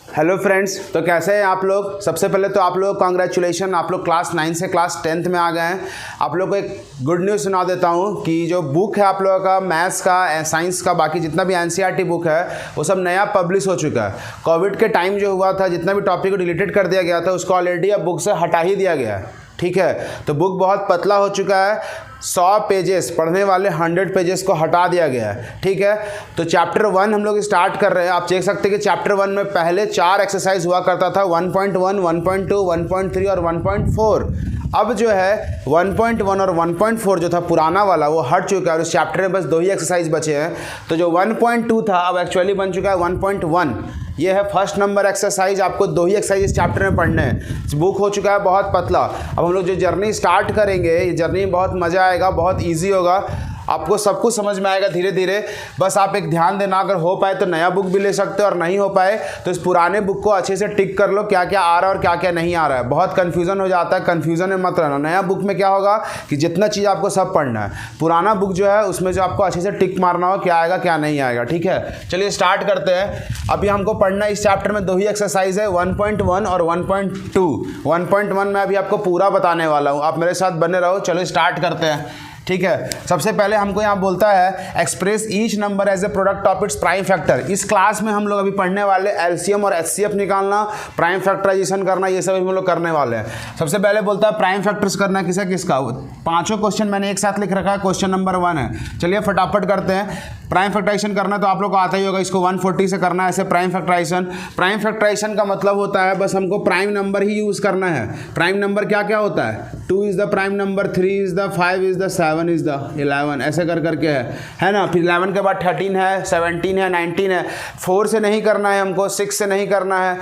Hello friends, तो कैसे हैं आप लोग। सबसे पहले तो आप लोग कॉन्ग्रेचुलेशन, आप लोग क्लास 9 से क्लास 10th में आ गए हैं। आप लोग को एक गुड न्यूज़ सुना देता हूं कि जो बुक है आप लोगों का मैथ्स का, साइंस का, बाकी जितना भी एनसीईआरटी बुक है वो सब नया पब्लिश हो चुका है। कोविड के टाइम जो हुआ था, जितना भी टॉपिक को डिलीटेड कर दिया गया था उसको ऑलरेडी अब बुक से हटा ही दिया गया है। ठीक है, तो बुक बहुत पतला हो चुका है। 100 पेजेस पढ़ने वाले 100 पेजेस को हटा दिया गया है। ठीक है, तो चैप्टर 1 हम लोग स्टार्ट कर रहे हैं। आप देख सकते हैं कि चैप्टर 1 में पहले 4 एक्सरसाइज हुआ करता था, 1.1, 1.2, 1.3 और 1.4। अब जो है 1.1 और 1.4 जो था पुराना वाला वो हट चुका है और इस चैप्टर में बस 2 ही एक्सरसाइज बचे हैं। तो जो 1.2 था अब एक्चुअली बन चुका है 1.1। ये है फर्स्ट नंबर एक्सरसाइज। आपको 2 ही एक्सरसाइज इस चैप्टर में पढ़ने हैं। बुक हो चुका है बहुत पतला। अब हम लोग जो जर्नी स्टार्ट करेंगे, ये जर्नी में बहुत मज़ा आएगा, बहुत ईजी होगा, आपको सब कुछ समझ में आएगा धीरे धीरे। बस आप एक ध्यान देना, अगर हो पाए तो नया बुक भी ले सकते हो और नहीं हो पाए तो इस पुराने बुक को अच्छे से टिक कर लो, क्या क्या आ रहा है और क्या क्या नहीं आ रहा है। बहुत कन्फ्यूज़न हो जाता है, कन्फ्यूज़न में मत रहना। नया बुक में क्या होगा कि जितना चीज़ आपको सब पढ़ना है। पुराना बुक जो है उसमें जो आपको अच्छे से टिक मारना हो क्या आएगा क्या नहीं आएगा। ठीक है, चलिए स्टार्ट करते हैं। अभी हमको पढ़ना है इस चैप्टर में 2 ही एक्सरसाइज है, 1.1 और 1.2। 1.1 में अभी आपको पूरा बताने वाला हूँ, आप मेरे साथ बने रहो। चलो स्टार्ट करते हैं। ठीक है, सबसे पहले हमको यहाँ बोलता है express each number as a product of its prime factor. इस क्लास में हम लोग अभी पढ़ने वाले एलसीएम और एचसीएफ निकालना, प्राइम फैक्टराइजेशन करना, ये सब हम लोग करने वाले हैं। सबसे पहले बोलता है प्राइम फैक्टर्स करना किसका किसका। 5 क्वेश्चन मैंने एक साथ लिख रखा है, क्वेश्चन नंबर 1 है। चलिए फटाफट करते हैं। प्राइम फैक्टराइजेशन करना तो आप लोग को आता ही होगा, इसको 140 से करना है ऐसे प्राइम फैक्टराइजेशन। प्राइम फैक्टराइजेशन का मतलब होता है बस हमको प्राइम नंबर ही यूज़ करना है। प्राइम नंबर क्या क्या होता है, 2 is the prime number, 3 is the, 5 is the, 7 is the, 11 ऐसे कर करके है ना। फिर 11 के बाद 13 है, 17 है, 19 है। 4 से नहीं करना है हमको, 6 से नहीं करना है,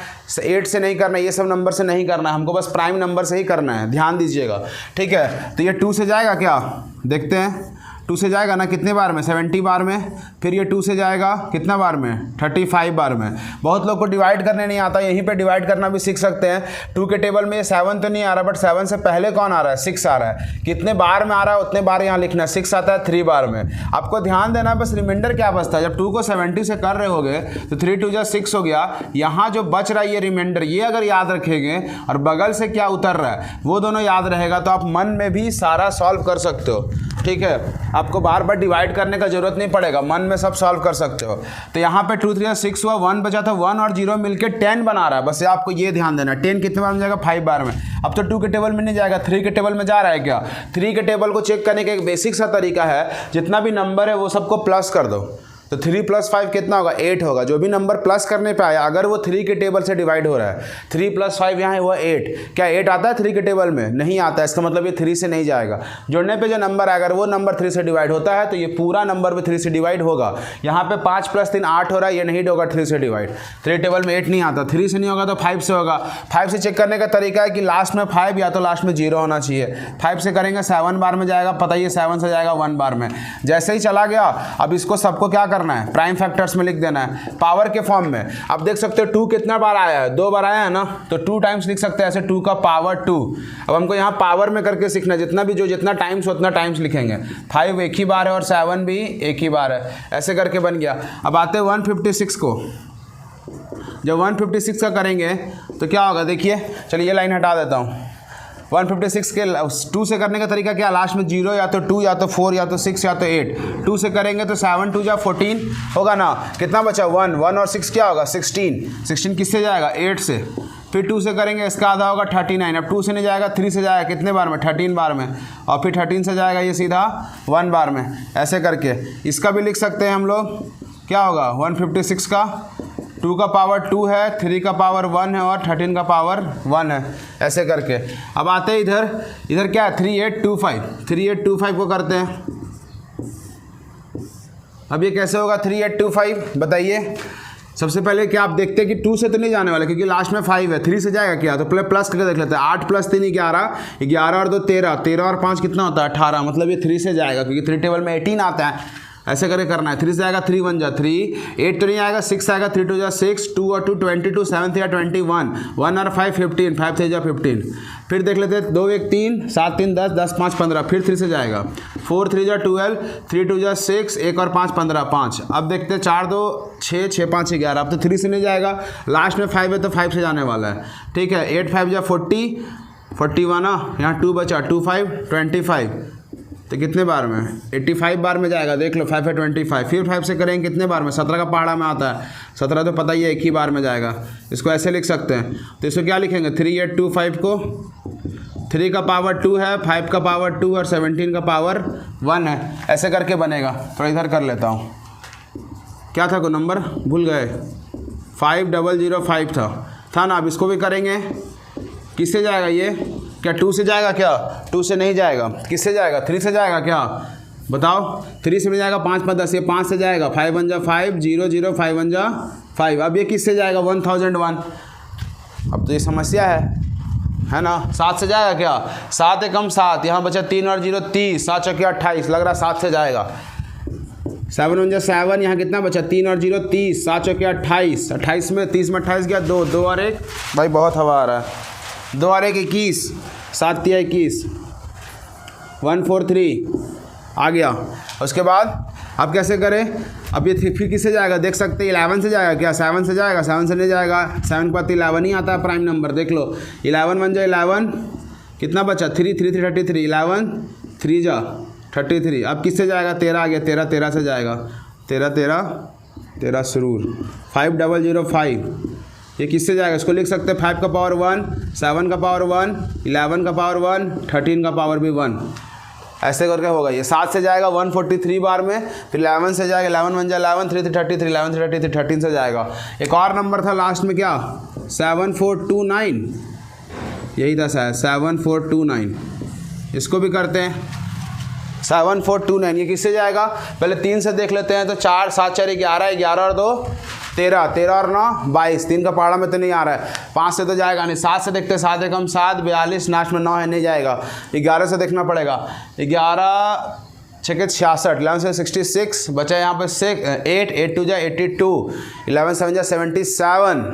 8 से नहीं करना है, ये सब नंबर से नहीं करना है हमको, बस प्राइम नंबर से ही करना है, ध्यान दीजिएगा। ठीक है, तो ये 2 से जाएगा क्या, देखते हैं। 2 से जाएगा ना कितने बार में, 70 बार में। फिर ये 2 से जाएगा कितना बार में, 35 बार में। बहुत लोग को डिवाइड करने नहीं आता, यहीं पे डिवाइड करना भी सीख सकते हैं। 2 के टेबल में ये 7 तो नहीं आ रहा, बट 7 से पहले कौन आ रहा है, 6 आ रहा है। कितने बार में आ रहा है उतने बार यहाँ लिखना है। 6 आता है 3 बार में। आपको ध्यान देना है, बस रिमाइंडर क्या बचता है। जब 2 को 70 से कर रहे होगे तो 3 2 6 हो गया। यहाँ जो बच रहा है ये रिमाइंडर, ये अगर याद रखेंगे और बगल से क्या उतर रहा है वो दोनों याद रहेगा तो आप मन में भी सारा सॉल्व कर सकते हो। ठीक है, आपको बार बार डिवाइड करने का जरूरत नहीं पड़ेगा, मन में सब सॉल्व कर सकते हो। तो यहाँ पे 2 3 6 हुआ, 1 बचा था, 1 और 0 मिलके 10 बना रहा है। बस आपको ये ध्यान देना, 10 कितने बार में जाएगा, 5 बार में। अब तो 2 के टेबल में नहीं जाएगा, 3 के टेबल में जा रहा है क्या। 3 के टेबल को चेक करने का एक बेसिक सा तरीका है, जितना भी नंबर है वो सबको प्लस कर दो। तो 3 + 5 कितना होगा, 8 होगा। जो भी नंबर प्लस करने पे आया अगर वो 3 के टेबल से डिवाइड हो रहा है, 3 + 5 यहाँ हुआ 8। क्या 8 आता है 3 के टेबल में, नहीं आता है, इसका मतलब ये 3 से नहीं जाएगा। जोड़ने पे जो नंबर है अगर वो नंबर 3 से डिवाइड होता है तो ये पूरा नंबर भी 3 से डिवाइड होगा। यहाँ पे 5 + 3 8 हो रहा है, ये नहीं होगा 3 से डिवाइड। 3 टेबल में 8 नहीं आता, 3 से नहीं होगा तो 5 से होगा। 5 से चेक करने का तरीका है कि लास्ट में 5 या तो लास्ट में 0 होना चाहिए। 5 से करेंगे 7 बार में जाएगा, पता ही है 7 से जाएगा 1 बार में। जैसे ही चला गया अब इसको सबको क्या करना है, प्राइम फैक्टर्स में लिख देना है, पावर के फॉर्म में। आप देख सकते हो 2 कितना बार आया है, 2 बार आया है ना, तो 2 टाइम्स लिख सकते हैं ऐसे, 2 का पावर 2। अब हमको यहाँ पावर में करके सीखना है, जितना भी जो जितना टाइम्स उतना टाइम्स लिखेंगे। 5 एक ही बार है और 7 भी एक ही बार है, ऐसे करके बन गया। अब आते हैं 156 को। जब 156 का करेंगे तो क्या होगा देखिए, चलिए ये लाइन हटा देता हूँ। 156 के 2 से करने का तरीका क्या, लास्ट में 0 या तो 2 या तो 4 या तो 6 या तो 8। 2 से करेंगे तो 7 2 14 होगा ना, कितना बचा 1 1 और 6 क्या होगा 16। 16 किससे जाएगा, 8 से। फिर 2 से करेंगे इसका आधा होगा 39। अब 2 से नहीं जाएगा, 3 से जाएगा कितने बार में, 13 बार में। और फिर 13 से जाएगा ये सीधा 1 बार में। ऐसे करके इसका भी लिख सकते हैं हम लोग, क्या होगा 156 का 2 का पावर 2 है, 3 का पावर 1 है और 13 का पावर 1 है, ऐसे करके। अब आते हैं इधर क्या है 3825। 3825 को करते हैं। अब ये कैसे होगा 3825 बताइए। सबसे पहले क्या आप देखते हैं कि 2 से तो नहीं जाने वाले क्योंकि लास्ट में 5 है। 3 से जाएगा क्या, तो पहले प्लस करके देख लेते हैं। 8 + 3 11, 11 और 2 13, 13 और 5 कितना होता है 18, मतलब ये 3 से जाएगा क्योंकि 3 टेबल में 18 आता है। ऐसे करके करना है। 3 से आएगा 3 1 जा 3, 8 तो नहीं आएगा, 6 आएगा, 3 2 जा 6, 2 और 2 22, 7 3 21, 1 और 5 15, 5 3 जा 15। फिर देख लेते हैं 2 1 3, 7 3 10, 10 5 15, फिर 3 से जाएगा 4 3 जा 12, 3 2 जा 6, 1 और 5 15 5। अब देखते हैं 4 2 6, 6 5 11। अब तो 3 से नहीं जाएगा, लास्ट में 5 है तो 5 से जाने वाला है। ठीक है, 8 5 जा 40, 41 ना, यहाँ 2 बचा, 2 5 25, तो कितने बार में 85 बार में जाएगा। देख लो 5 है 25, फिर 5 से करेंगे कितने बार में, 17 का पहाड़ा में आता है, 17 तो पता ही है एक ही बार में जाएगा। इसको ऐसे लिख सकते हैं, तो इसको क्या लिखेंगे 3 8 2 5 को, 3 का पावर 2 है, 5 का पावर 2 और 17 का पावर 1 है, ऐसे करके बनेगा। थोड़ा इधर कर लेता हूँ, क्या था को नंबर भूल गए, 5005 था ना। अब इसको भी करेंगे, किससे जाएगा ये, क्या 2 से जाएगा, क्या 2 से नहीं जाएगा, किससे जाएगा 3 से जाएगा, क्या बताओ 3 से नहीं जाएगा, 5 5 10, ये 5 से जाएगा, 5 1 जा 5 0 0, 5 1 जा 5। अब ये किससे जाएगा 1001। अब तो ये समस्या है ना। 7 से जाएगा क्या, 7 एकम 7, यहाँ बचा 3 और 0 30, 7 चौके 28, लग रहा 7 से जाएगा। 7 1 जा 7, यहाँ कितना बचा 3 और 0 30, 7 चौके 28, 28 में 30 में 28 गया 2 2 और 1, भाई बहुत हवा आ रहा है, 2 और 1 21, 7 3 21, 143 आ गया। उसके बाद अब कैसे करें, अब ये फिर किससे जाएगा देख सकते हैं, 11 से जाएगा क्या, 7 से जाएगा, 7 से नहीं जाएगा, 7 के बाद 11 ही आता है प्राइम नंबर। देख लो 11 1 जा 11, कितना बचा 3 3 3 33, 11 3 जा 33। अब किससे जाएगा 13 आ गया, 13 13 से जाएगा, 13 13 13 सुरूर, 5005। ये किससे जाएगा, इसको लिख सकते हैं 5 का पावर 1, 7 का पावर 1, 11 का पावर 1, 13 का पावर भी 1, ऐसे करके होगा। ये 7 से जाएगा 143 बार में, फिर 11 से जाएगा, 11 1 जा 11, 3 3 33, 11 3 33, 13 से जाएगा। एक और नंबर था लास्ट में क्या 7429, यही था शायद 7429, इसको भी करते हैं 7429। ये किससे जाएगा, पहले 3 से देख लेते हैं, तो 4 7 4 11, 11 और 2 13, 13 और 9 22, 3 का पहाड़ा में तो नहीं आ रहा है, 5 से तो जाएगा नहीं, 7 से देखते हैं, 7 एकम 7 42, लास्ट में 9 है नहीं जाएगा, 11 से देखना पड़ेगा, 11 6 66, 11 से 66 बचा यहाँ पे 8 8 2 जा 82, 11 7 जा 77,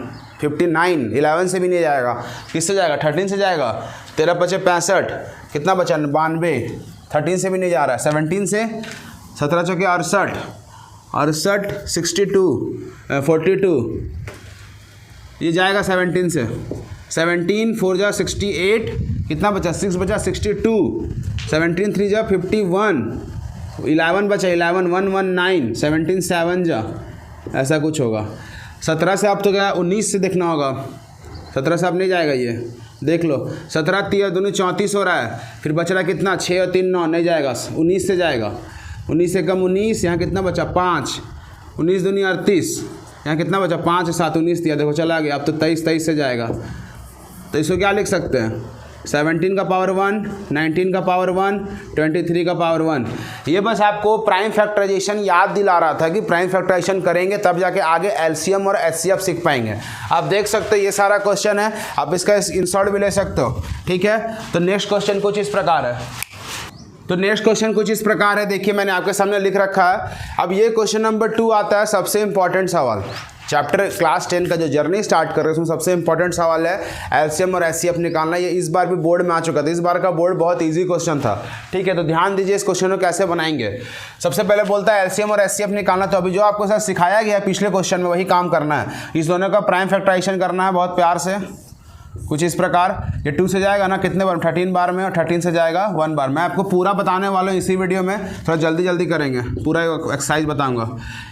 59, 11 से भी नहीं जाएगा, किससे जाएगा 13 से जाएगा, 13 बचे 65, कितना बचा 92, 13 से भी नहीं जा रहा है, 17 से 17 चौके 68 68 62 42, ये जाएगा 17 से, 17 4 जा 68, कितना बचा 6 बचा 62, 17 3 जा 51, 11 बचा 11 119, 17 7 जा, ऐसा कुछ होगा। 17 से आप तो क्या 19 से देखना होगा, 17 से आप नहीं जाएगा, ये देख लो 17 3 दोनों 34 हो रहा है, फिर बच रहा कितना 6 और 3 9, नहीं जाएगा, 19 से जाएगा, 19 से कम 19, यहाँ कितना बचा 5, 19 दूनी 38, यहाँ कितना बचा 5 7 19 दिया, देखो चला गया। अब तो 23 23 से जाएगा, तो इसको क्या लिख सकते हैं 17 का पावर 1, 19 का पावर 1, 23 का पावर 1। ये बस आपको प्राइम फैक्टराइजेशन याद दिला रहा था कि प्राइम फैक्टराइजेशन करेंगे तब जाके आगे एलसीएम और एचसीएफ सीख पाएंगे। आप देख सकते हो ये सारा क्वेश्चन है, आप इसका इंसॉल्ट भी ले सकते हो। ठीक है, तो नेक्स्ट क्वेश्चन कुछ इस प्रकार है, देखिए मैंने आपके सामने लिख रखा है। अब ये क्वेश्चन नंबर 2 आता है, सबसे इंपॉर्टेंट सवाल, चैप्टर क्लास 10 का जो जर्नी स्टार्ट कर रहे हैं उसमें सबसे इंपॉर्टेंट सवाल है एलसीएम और एचसीएफ निकालना। ये इस बार भी बोर्ड में आ चुका था, इस बार का बोर्ड बहुत इजी क्वेश्चन था। ठीक है, तो ध्यान दीजिए इस क्वेश्चन को कैसे बनाएंगे। सबसे पहले बोलता है एलसीएम और एचसीएफ निकालना, तो अभी जो आपको साथ सिखाया गया है पिछले क्वेश्चन में वही काम करना है। इस दोनों का प्राइम फैक्टराइजेशन करना है बहुत प्यार से, कुछ इस प्रकार। ये 2 से जाएगा ना कितने बार 13 बार में, और 13 से जाएगा 1 बार। मैं आपको पूरा बताने वाला हूँ इसी वीडियो में, थोड़ा जल्दी करेंगे, पूरा एक्सरसाइज बताऊंगा।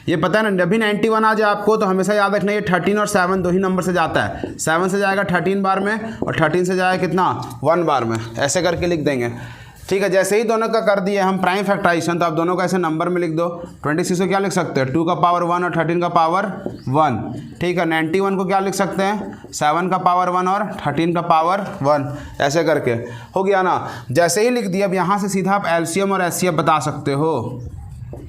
ये पता है ना, जब भी 91 आ जाए आपको तो हमेशा याद रखना ये 13 और 7 दो ही नंबर से जाता है। 7 से जाएगा 13 बार में, और 13 से जाएगा कितना 1 बार में, ऐसे करके लिख देंगे। ठीक है, जैसे ही दोनों का कर दिए हम प्राइम फैक्टराइजेशन, तो आप दोनों का ऐसे नंबर में लिख दो। 26 को क्या लिख सकते हैं 2 का पावर 1 और 13 का पावर 1। ठीक है, 91 को क्या लिख सकते हैं 7 का पावर 1 और 13 का पावर 1, ऐसे करके हो गया ना। जैसे ही लिख दिया, अब यहाँ से सीधा आप एलसीएम और एचसीएफ बता सकते हो।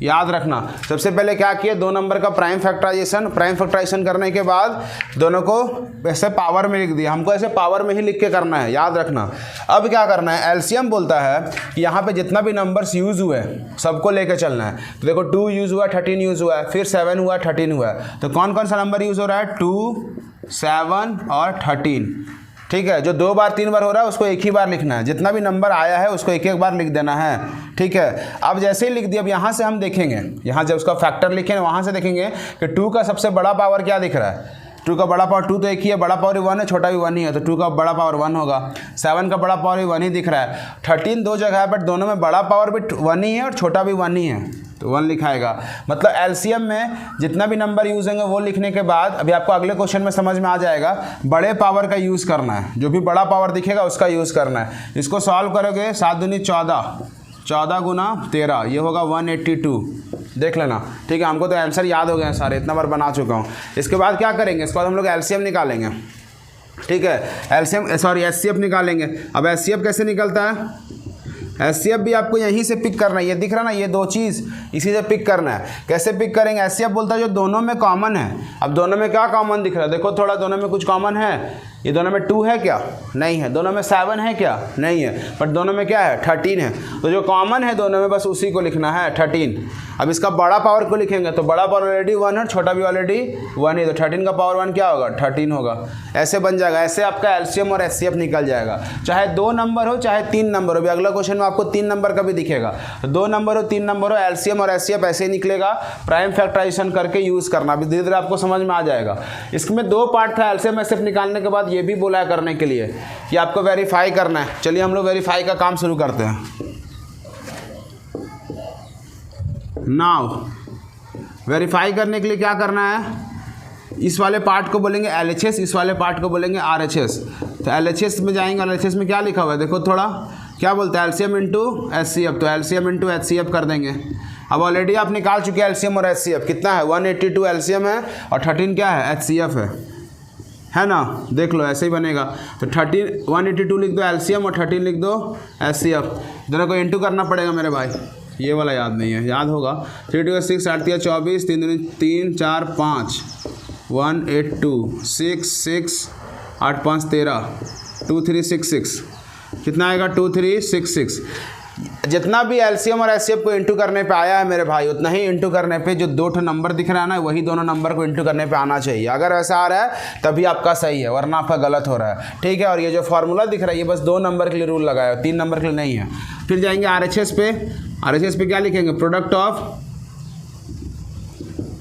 याद रखना। सबसे पहले क्या किया, 2 नंबर का प्राइम फैक्टराइजेशन करने के बाद दोनों को ऐसे पावर में लिख दिया। हमको ऐसे पावर में ही लिख के करना है, याद रखना। अब क्या करना है, एलसीएम बोलता है कि यहाँ पे जितना भी नंबर्स यूज़ हुए सबको लेके चलना है। तो देखो 2 यूज़ हुआ, 13 यूज़ हुआ है, फिर 7 हुआ, 13 हुआ है। तो कौन कौन सा नंबर यूज़ हो रहा है, 2, 7 और 13। ठीक है, जो 2 बार 3 बार हो रहा है उसको एक ही बार लिखना है। जितना भी नंबर आया है उसको एक एक बार लिख देना है। ठीक है, अब जैसे ही लिख दिया, अब यहाँ से हम देखेंगे, यहाँ जब उसका फैक्टर लिखें वहाँ से देखेंगे कि 2 का सबसे बड़ा पावर क्या दिख रहा है। 2 का बड़ा पावर 2 तो एक ही है, बड़ा पावर 1 है, छोटा भी 1 ही है, तो 2 का बड़ा पावर 1 होगा। 7 का बड़ा पावर भी 1 ही दिख रहा है। 13 2 जगह है, बट दोनों में बड़ा पावर भी 1 ही है और छोटा भी 1 ही है, तो 1 लिखाएगा। मतलब एलसीएम में जितना भी नंबर यूज़ होंगे वो लिखने के बाद अभी आपको अगले क्वेश्चन में समझ में आ जाएगा, बड़े पावर का यूज़ करना है। जो भी बड़ा पावर दिखेगा उसका यूज़ करना है। इसको सॉल्व करोगे, 7 दूनी 14, 14 गुना 13, ये होगा 182। देख लेना। ठीक है, हमको तो आंसर याद हो गए हैं सारे, इतना बार बना चुका हूँ। इसके बाद क्या करेंगे, इसके बाद हम लोग एलसीएम निकालेंगे। ठीक है, एचसीएफ निकालेंगे। अब एचसीएफ कैसे निकलता है, एचसीएफ भी आपको यहीं से पिक करना है। ये दिख रहा है ना, ये 2 चीज़ इसी से पिक करना है। कैसे पिक करेंगे, एचसीएफ बोलता है जो दोनों में कॉमन है। अब दोनों में क्या कॉमन दिख रहा है, देखो थोड़ा, दोनों में कुछ कॉमन है। ये दोनों में 2 है क्या, नहीं है। दोनों में 7 है क्या, नहीं है। बट दोनों में क्या है, 13 है। तो जो कॉमन है दोनों में बस उसी को लिखना है, 13। अब इसका बड़ा पावर को लिखेंगे तो बड़ा पावर ऑलरेडी 1 है, छोटा भी ऑलरेडी 1 ही, तो 13 का पावर 1 क्या होगा, 13 होगा। ऐसे बन जाएगा। ऐसे आपका एलसीएम और एचसीएफ निकल जाएगा, चाहे 2 नंबर हो चाहे 3 नंबर हो। अभी अगला क्वेश्चन में आपको 3 नंबर का भी दिखेगा। तो 2 नंबर हो 3 नंबर हो, एलसीएम और एचसीएफ ऐसे ही निकलेगा। प्राइम फैक्टराइजेशन करके यूज़ करना, अभी धीरे धीरे आपको समझ में आ जाएगा। इसमें 2 पार्ट था एलसीएम एचसीएफ निकालने के बाद, ये भी बोला है करने के लिए कि आपको वेरीफाई करना है। चलिए हम लोग वेरीफाई का काम शुरू करते हैं। नाउ वेरीफाई करने के लिए क्या करना है, इस वाले पार्ट को बोलेंगे एलएचएस, इस वाले पार्ट को बोलेंगे आरएचएस। तो एलएचएस में जाएंगे, एलएचएस में क्या लिखा हुआ है देखो, थोड़ा क्या बोलता है, एलसीएम इंटू एचसीएफ। तो एलसीएम इंटू एचसीएफ कर देंगे। अब ऑलरेडी आप निकाल चुके हैं एलसीएम और एचसीएफ, कितना है, 182 एलसीएम है और 13 क्या है, एचसीएफ है ना। देख लो ऐसे ही बनेगा। तो 182 लिख दो एलसीएम और 13 लिख दो एचसीएफ। दोनों को इंटू करना पड़ेगा मेरे भाई, ये वाला याद नहीं है, याद होगा। 3 2 6 8 3 24, 3 2 3 4 5, 182 6 6 8 5 13, 2 3 6 6, कितना आएगा, 2 3 6 6। जितना भी एलसीएम और एचसीएफ को इंटू करने पे आया है मेरे भाई, उतना ही इंटू करने पे जो 2 नंबर दिख रहा है ना, वही दोनों नंबर को इंटू करने पे आना चाहिए। अगर ऐसा आ रहा है तभी आपका सही है, वरना आपका गलत हो रहा है। ठीक है, और ये जो फार्मूला दिख रहा है ये बस 2 नंबर के लिए रूल लगाया है, 3 नंबर के लिए नहीं है। फिर जाएंगे आरएचएस पे। आरएचएस पे क्या लिखेंगे, प्रोडक्ट ऑफ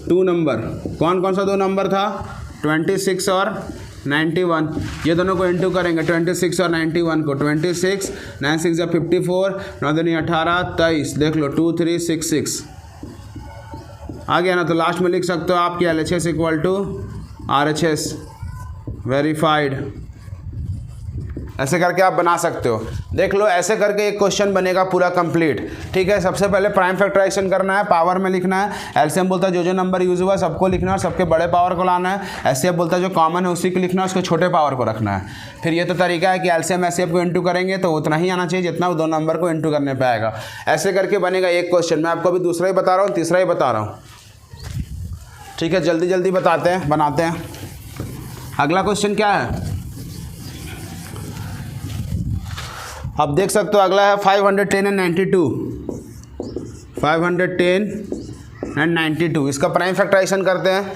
2 नंबर। कौन कौन सा 2 नंबर था, 26 और 91। ये दोनों को इंटू करेंगे, 26 और 91 को। 26 9 6 या 54, 9 दूनी 18, 23। देख लो 2 3 6 6 आ गया ना। तो लास्ट में लिख सकते हो आपकी LHS equal to RHS verified. ऐसे करके आप बना सकते हो। देख लो ऐसे करके एक क्वेश्चन बनेगा पूरा कंप्लीट। ठीक है, सबसे पहले प्राइम फैक्टराइजेशन करना है, पावर में लिखना है। एलसीएम बोलता है जो नंबर यूज हुआ सबको लिखना है और सबके बड़े पावर को लाना है। एचसीएफ बोलता है जो कॉमन है उसी को लिखना है, उसके छोटे पावर को रखना है। फिर ये तो तरीका है कि एलसीएम एचसीएफ को इंटू करेंगे तो उतना ही आना चाहिए जितना वो 2 नंबर को इंटू करने पर आएगा। ऐसे करके बनेगा एक क्वेश्चन। मैं आपको अभी दूसरा ही बता रहा हूँ, तीसरा ही बता रहा हूँ। ठीक है, जल्दी जल्दी बताते हैं, बनाते हैं। अगला क्वेश्चन क्या है, आप देख सकते हो अगला है 510 एंड 92। 510 एंड 92, इसका प्राइम फैक्टराइजेशन करते हैं।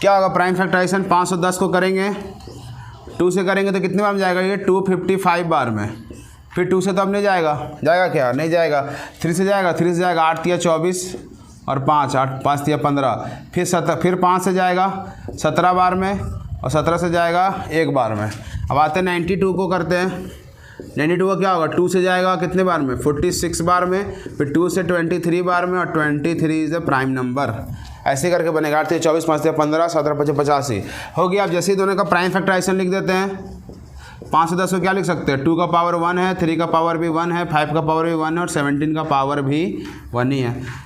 क्या होगा प्राइम फैक्टराइजेशन, 510 को करेंगे 2 से करेंगे तो कितने बार में जाएगा ये, 255 बार में। फिर 2 से तो अब नहीं जाएगा, जाएगा क्या, नहीं जाएगा। 3 से जाएगा, 3 से जाएगा 8 या 24 और 5 8 5 या 15। फिर 7, फिर 5 से जाएगा 17 बार में और 17 से जाएगा 1 बार में। अब आते हैं 92 को करते हैं। 92 का क्या होगा, 2 से जाएगा कितने बार में, 46 बार में। फिर 2 से 23 बार में और 23 इज़ द प्राइम नंबर। ऐसे करके बनेगा 8 24 5 15 17 5 85 हो गया। अब जैसे ही दोनों का प्राइम फैक्टराइजेशन लिख देते हैं, 5 से 10 को क्या लिख सकते हैं, 2 का पावर 1 है, 3 का पावर भी 1 है, 5 का पावर भी 1 है और 17 का पावर भी 1 ही है।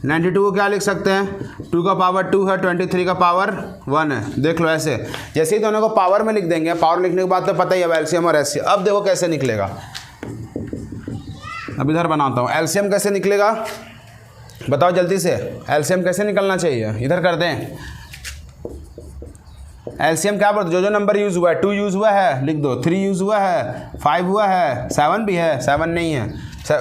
92 को क्या लिख सकते हैं, 2 का पावर 2 है, 23 का पावर 1 है। देख लो ऐसे, जैसे ही दोनों को पावर में लिख देंगे, पावर लिखने के बाद तो पता ही है एलसीएम और एचसीएफ। अब देखो कैसे निकलेगा, अब इधर बनाता हूँ। एलसीएम कैसे निकलेगा, बताओ जल्दी से एलसीएम कैसे निकलना चाहिए, इधर कर दें। एलसीएम क्या बोलते, जो जो नंबर यूज़ हुआ है, 2 यूज़ हुआ है लिख दो, 3 यूज़ हुआ है, 5 हुआ है, 7 भी है, 7 नहीं है,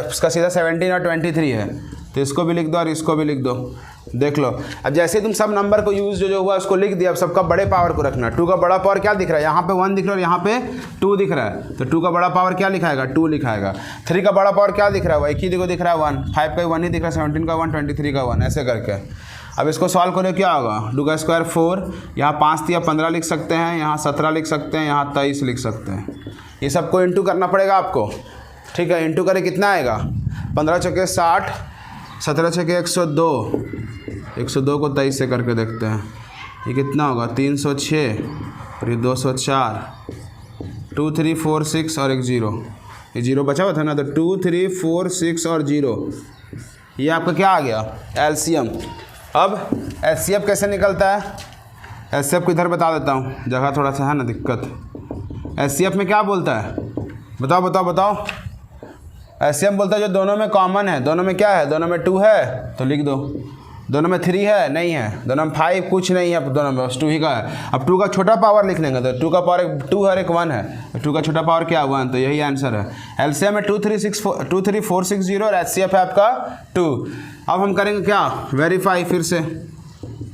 उसका सीधा 17 और 23 है, तो इसको भी लिख दो और इसको भी लिख दो। देख लो, अब जैसे तुम सब नंबर को यूज़ जो हुआ उसको लिख दिया, अब सबका बड़े पावर को रखना। 2 का बड़ा पावर क्या दिख रहा है, यहाँ पे 1 दिख रहा है और यहाँ पे 2 दिख रहा है, तो 2 का बड़ा पावर क्या लिखाएगा, 2 लिखाएगा। 3 का बड़ा पावर क्या दिख रहा है, वो एक ही दिख रहा है 1, 5 का 1 ही दिख रहा है, 17 का 1, 23 का 1, ऐसे करके। अब इसको सॉल्व करो, क्या होगा, 2 का स्क्वायर 4, यहाँ 5 दिया 15 लिख सकते हैं, यहाँ 17 लिख सकते हैं, यहाँ 23 लिख सकते हैं। ये सबको इंटू करना पड़ेगा आपको, ठीक है। इंटू करें कितना आएगा, 15 चौके 60, 17 छके 102, 102 को 23 से करके देखते हैं, ये कितना होगा 306 और ये 204, 2 3 4 6 और एक 0, ये 0 बचा हुआ था ना, तो 2 3 4 6 और 0, ये आपका क्या आ गया एलसीएम। अब एचसीएफ कैसे निकलता है, एचसीएफ को इधर बता देता हूँ, जगह थोड़ा सा है ना दिक्कत। एचसीएफ में क्या बोलता है, बताओ बताओ बताओ। एचसीएफ बोलता है जो दोनों में कॉमन है, दोनों में क्या है, दोनों में 2 है तो लिख दो, दोनों में 3 है नहीं है, दोनों में 5 कुछ नहीं है, दोनों में बस 2 ही का है। अब 2 का छोटा पावर लिख लेंगे, तो 2 का पावर 2 और एक 1 है, 2 का छोटा पावर क्या 1, तो यही आंसर है। एलसीएम में 23460 और एचसीएफ है आपका 2। अब हम करेंगे क्या, वेरीफाई फिर से,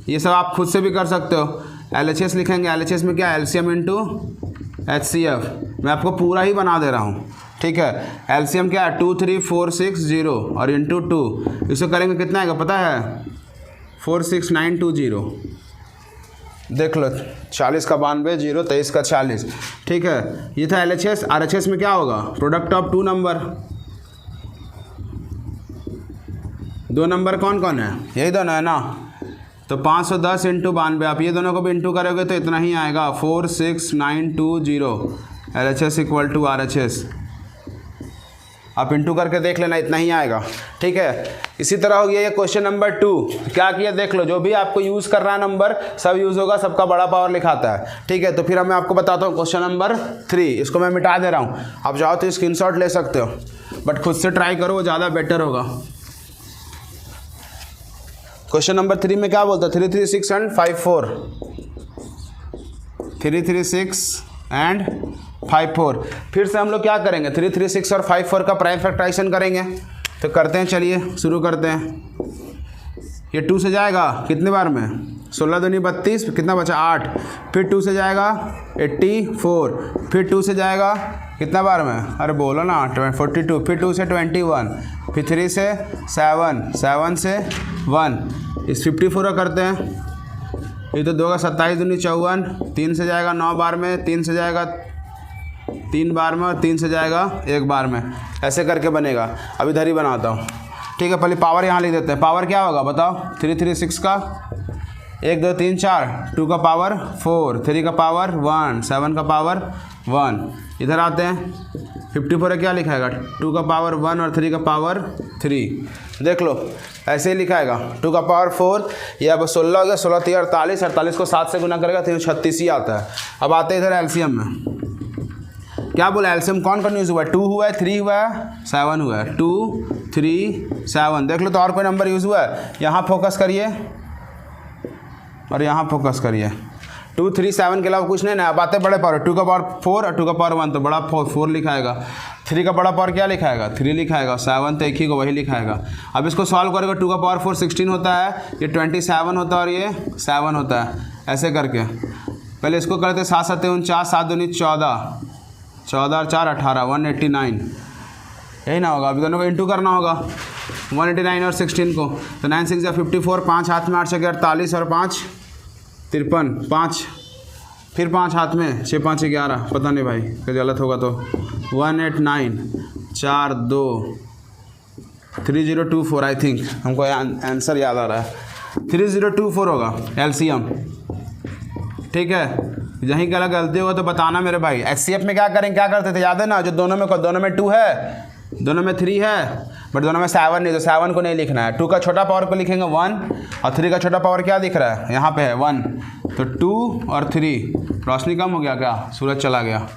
ये सब आप खुद से भी कर सकते हो। एलएचएस लिखेंगे, एलएचएस में क्या एलसीएम इंटू एचसीएफ, मैं आपको पूरा ही बना दे रहा हूँ, ठीक है। एलसीएम क्या है 23460 और इंटू 2, इसको करेंगे कितना आएगा पता है 46920। देख लो 40 का 92, 0 23 का 40, ठीक है। ये था एलएचएस। आरएचएस में क्या होगा, प्रोडक्ट ऑफ 2 नंबर, 2 नंबर कौन कौन है, यही दोनों है ना, तो 510 इंटू 92, आप ये दोनों को भी इंटू करोगे तो इतना ही आएगा 46920। एलएचएस इक्वल टू आरएचएस, आप इंटू करके देख लेना, इतना ही आएगा, ठीक है। इसी तरह हो गया ये क्वेश्चन नंबर 2। क्या किया देख लो, जो भी आपको यूज़ कर रहा है नंबर सब यूज़ होगा, सबका बड़ा पावर लिखाता है, ठीक है। तो फिर मैं आपको बताता हूँ क्वेश्चन नंबर 3, इसको मैं मिटा दे रहा हूँ, आप चाहो तो स्क्रीनशॉट ले सकते हो, बट खुद से ट्राई करो, वो ज़्यादा बेटर होगा। क्वेश्चन नंबर 3 में क्या बोलता है, 336 एंड 54, 336 एंड 54। फिर से हम लोग क्या करेंगे, 336 और 54 का प्राइम फैक्टराइजेशन करेंगे, तो करते हैं, चलिए शुरू करते हैं। ये 2 से जाएगा कितने बार में, 16 दूनी 32, कितना बचा 8, फिर 2 से जाएगा 84, फिर 2 से जाएगा कितना बार में, अरे बोलो ना 42, फिर 2 से 21, फिर 3 से 7, 7 से 1, इस 54 का करते हैं। ये तो 2 का 27 दूनी 54, 3 से जाएगा 9 बार में, 3 से जाएगा 3 बार में और 3 से जाएगा 1 बार में, ऐसे करके बनेगा। अब इधर ही बनाता हूँ, ठीक है। पहले पावर यहाँ लिख देते हैं, पावर क्या होगा बताओ, 336 का 1 2 3 4, 2 का पावर 4, 3 का पावर 1, 7 का पावर 1, इधर आते हैं 54 है, क्या लिखाएगा 2 का पावर 1 और 3 का पावर 3, देख लो ऐसे ही लिखाएगा 2 का पावर 4, ये अब 16 हो गया, 16 3 48, 48 को 7 से गुना करेगा 336 ही आता है। अब आते हैं इधर एलसीएम में, क्या बोला एलसीएम कौन कौन यूज़ हुआ है, 2 हुआ है, 3 हुआ है, 7 हुआ है, 2 3 7, देख लो तो और कोई नंबर यूज़ हुआ है, यहाँ फोकस करिए और यहाँ फोकस करिए, 2 3 7 के अलावा कुछ नहीं ना। अब आते बड़े पावर, 2 का पावर 4 और 2 का पावर 1, तो बड़ा 4 लिखाएगा, 3 का बड़ा पावर क्या लिखाएगा 3 लिखाएगा, 7 तो एक ही को वही लिखाएगा। अब इसको सॉल्व करेगा, 2 का पावर 4 16 होता है, ये 27 होता है और ये 7 होता है, ऐसे करके पहले इसको करते 7 7 49, 7 दूनी 14, 14 और 4 18, 189, यही ना होगा। अभी दोनों को इंटू करना होगा, 189 और 16 को, तो 9 6 54, 5 हाथ में 8 6 48 और 5 53, 5 फिर 5 हाथ में 6 5 11, पता नहीं भाई कोई गलत होगा तो 189 4 2 3024, आई थिंक हमको आंसर याद आ रहा है 3024 होगा एलसीएम, ठीक है। यहीं का गलती होगा तो बताना मेरे भाई। एचसीएफ में क्या करें, क्या करते थे याद है ना, जो दोनों में 2 है, दोनों में 3 है, बट दोनों में 7 नहीं, तो 7 को नहीं लिखना है। 2 का छोटा पावर को लिखेंगे 1 और 3 का छोटा पावर क्या दिख रहा है, यहाँ पे है 1, तो 2 और 3, रोशनी कम हो गया क्या, सूरज चला गया।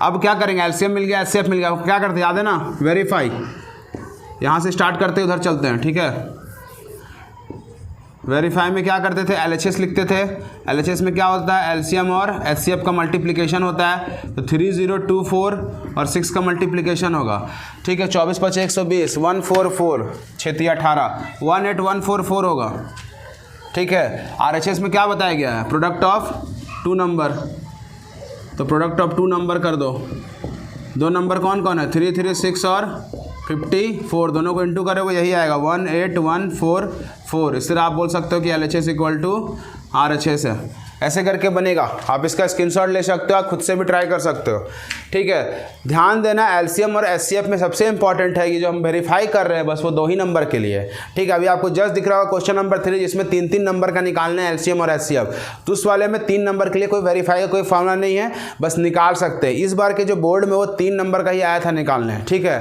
अब क्या करेंगे, एलसीएम मिल गया, एचसीएफ मिल गया, क्या करते याद है ना, वेरीफाई। यहाँ से स्टार्ट करते उधर चलते हैं, ठीक है। वेरीफाई में क्या करते थे, LHS लिखते थे। LHS में क्या होता है, एलसीएम और HCF का मल्टीप्लिकेशन होता है। तो 3024 और 6 का मल्टीप्लिकेशन होगा। ठीक है, 24 5 120, 144 6 3 18, 18144 होगा। ठीक है, RHS में क्या बताया गया है, प्रोडक्ट ऑफ 2 नंबर। तो प्रोडक्ट ऑफ 2 नंबर कर दो। 2 नंबर कौन कौन है, 3 3 6 और 54, दोनों को इंटू करोगे यही आएगा 18144। इस तरह आप बोल सकते हो कि LHS इक्वल टू RHS है। ऐसे करके बनेगा, आप इसका स्क्रीनशॉट ले सकते हो, आप खुद से भी ट्राई कर सकते हो। ठीक है, ध्यान देना LCM और HCF में सबसे इंपॉर्टेंट है कि जो हम वेरीफाई कर रहे हैं बस वो 2 ही नंबर के लिए। ठीक है, अभी आपको जस्ट दिख रहा होगा क्वेश्चन नंबर 3 जिसमें 3 नंबर का निकालना है LCM और HCF। तो उस वाले में 3 नंबर के लिए कोई वेरीफाई का कोई फॉर्मूला नहीं है, बस निकाल सकते हैं। इस बार के जो बोर्ड में वो 3 नंबर का ही आया था निकालने। ठीक है,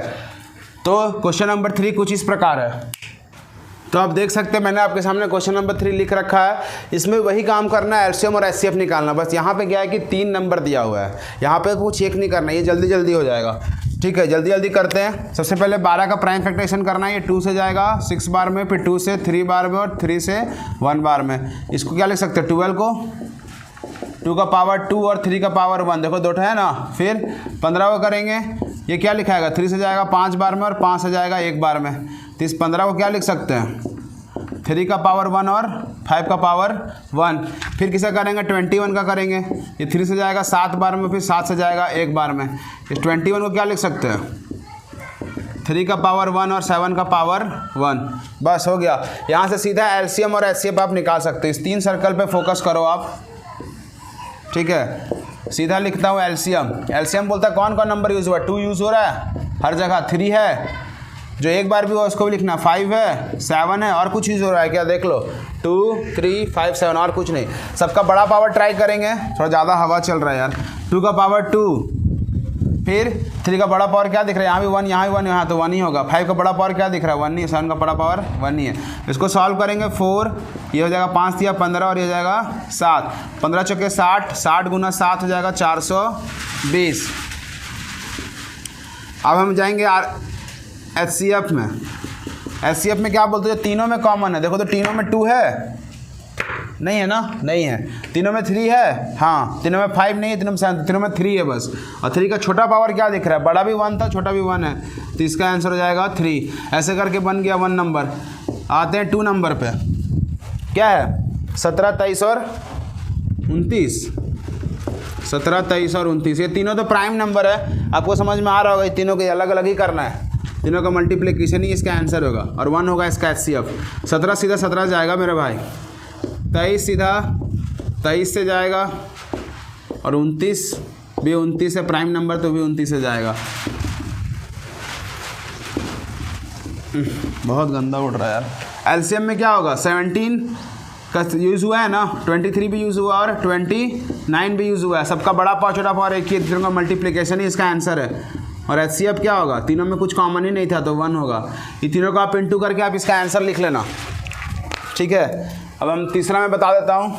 तो क्वेश्चन नंबर 3 कुछ इस प्रकार है। तो आप देख सकते हैं मैंने आपके सामने क्वेश्चन नंबर 3 लिख रखा है। इसमें वही काम करना है, LCM और HCF निकालना। बस यहाँ पे क्या है कि 3 नंबर दिया हुआ है, यहाँ पे कुछ चेक नहीं करना, ये जल्दी जल्दी हो जाएगा। ठीक है, जल्दी जल्दी करते हैं। सबसे पहले 12 का प्राइम फैक्टराइजेशन करना है। ये 2 से जाएगा 6 बार में, फिर 2 से 3 बार में और 3 से 1 बार में। इसको क्या लिख सकते हैं, 12 को 2 का पावर 2 और 3 का पावर 1, देखो 2 है ना। फिर 15 को करेंगे, ये क्या लिखाएगा, 3 से जाएगा 5 बार में और 5 से जाएगा 1 बार में। तो इस 15 को क्या लिख सकते हैं, 3 का पावर 1 और 5 का पावर 1। फिर किसे करेंगे, 21 का करेंगे। ये 3 से जाएगा 7 बार में, फिर 7 से जाएगा 1 बार में। इस 21 को क्या लिख सकते हैं, 3 का पावर 1 और 7 का पावर 1। बस हो गया। यहाँ से सीधा LCM और HCF आप निकाल सकते हो। इस 3 सर्कल पे फोकस करो आप। ठीक है, सीधा लिखता हूँ LCM बोलता है कौन कौन नंबर यूज़ हुआ है, 2 यूज़ हो रहा है हर जगह, 3 है जो एक बार भी हो उसको भी लिखना, 5 है, 7 है, और कुछ यूज़ हो रहा है क्या, देख लो 2 3 5 7, और कुछ नहीं। सबका बड़ा पावर ट्राई करेंगे, थोड़ा ज़्यादा हवा चल रहा है यार। 2 का पावर 2, फिर 3 का बड़ा पावर क्या दिख रहा है, यहाँ भी 1, यहाँ भी 1, यहाँ तो 1 ही होगा। 5 का बड़ा पावर क्या दिख रहा है, 1 नहीं है। 7 का बड़ा पावर 1 ही है। इसको सॉल्व करेंगे 4, ये हो जाएगा 5 या 15 और ये हो जाएगा 7। 15 चौके 60, 60 गुना 7 हो जाएगा 420। अब हम जाएंगे HCF में। HCF में क्या बोलते हैं, तीनों में कॉमन है। देखो तो तीनों में 2 है, नहीं है ना, नहीं है। तीनों में 3 है, हाँ। तीनों में 5 नहीं है, तीनों में 7, तीनों में 3 है बस। और 3 का छोटा पावर क्या दिख रहा है, बड़ा भी 1 था, छोटा भी 1 है, तो इसका आंसर हो जाएगा 3। ऐसे करके बन गया 1 नंबर। आते हैं 2 नंबर पे, क्या है, 17 23 और 29। 17 23 और 29, ये तीनों तो प्राइम नंबर है। आपको समझ में आ रहा होगा, ये तीनों को अलग अलग ही करना है, तीनों का मल्टीप्लिकेशन ही इसका आंसर होगा, और 1 होगा इसका HCF। 17 सीधा 17 जाएगा मेरे भाई, 23 सीधा 23 से जाएगा, और 29 भी 29 है प्राइम नंबर, तो भी 29 से जाएगा। बहुत गंदा उड़ रहा है यार। LCM में क्या होगा, 17 का यूज़ हुआ है ना, 23 भी यूज़ हुआ और 29 भी यूज़ हुआ है। सबका बड़ा पावर छोटा पावर एक ही, तीनों का मल्टीप्लिकेशन ही इसका आंसर है। और HCF क्या होगा, तीनों में कुछ कॉमन ही नहीं था, तो 1 होगा। ये तीनों का आप इंटू करके आप इसका आंसर लिख लेना। ठीक है, अब हम तीसरा मैं बता देता हूँ।